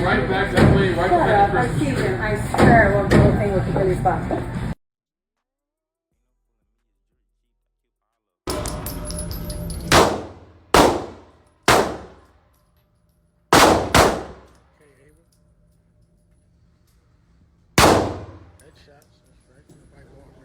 right back that way, right Shut back up. I see him. I swear one little thing was really fun. Headshots. That's right. Nobody walking.